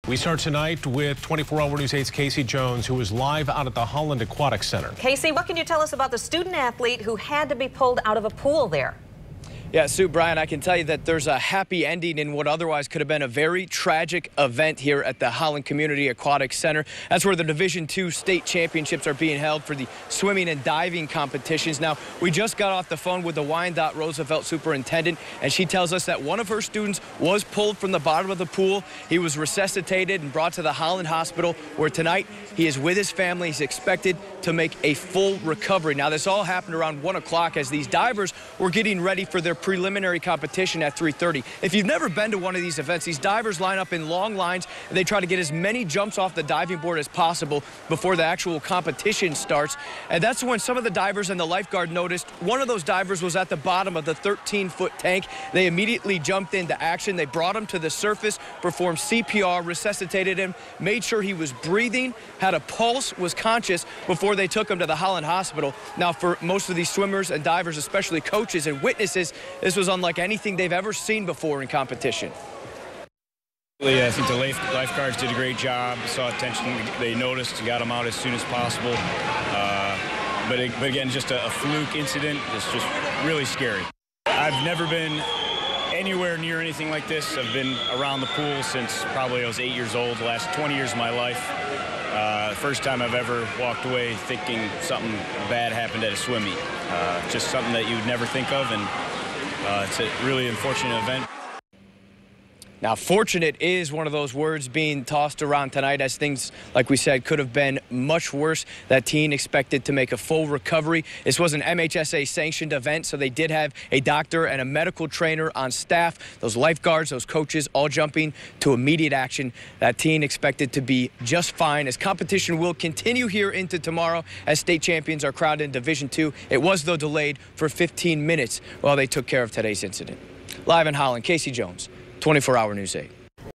We start tonight with 24-hour News 8's Casey Jones, who is live out at the Holland Aquatic Center. Casey, what can you tell us about the student athlete who had to be pulled out of a pool there? Yeah, Sue, Brian, I can tell you that there's a happy ending in what otherwise could have been a very tragic event here at the Holland Community Aquatic Center. That's where the Division II state championships are being held for the swimming and diving competitions. Now, we just got off the phone with the Wyandotte Roosevelt superintendent, and she tells us that one of her students was pulled from the bottom of the pool. He was resuscitated and brought to the Holland Hospital, where tonight he is with his family. He's expected to make a full recovery. Now, this all happened around 1 o'clock as these divers were getting ready for their preliminary competition at 3:30. If you've never been to one of these events, these divers line up in long lines and they try to get as many jumps off the diving board as possible before the actual competition starts. And that's when some of the divers and the lifeguard noticed one of those divers was at the bottom of the 13-foot tank. They immediately jumped into action. They brought him to the surface, performed CPR, resuscitated him, made sure he was breathing, had a pulse, was conscious before they took him to the Holland Hospital. Now, for most of these swimmers and divers, especially coaches and witnesses, this was unlike anything they've ever seen before in competition. I think the lifeguards did a great job, saw attention, they noticed, got them out as soon as possible. But again, just a fluke incident. It's just really scary. I've never been anywhere near anything like this. I've been around the pool since probably I was 8 years old, the last 20 years of my life. First time I've ever walked away thinking something bad happened at a swim meet. Just something that you would never think of, and it's a really unfortunate event. Now, fortunate is one of those words being tossed around tonight, as things, like we said, could have been much worse. That teen expected to make a full recovery. This was an MHSA-sanctioned event, so they did have a doctor and a medical trainer on staff. Those lifeguards, those coaches, all jumping to immediate action. That teen expected to be just fine, as competition will continue here into tomorrow as state champions are crowned in Division II. It was, though, delayed for 15 minutes while they took care of today's incident. Live in Holland, Casey Jones, 24-hour News 8.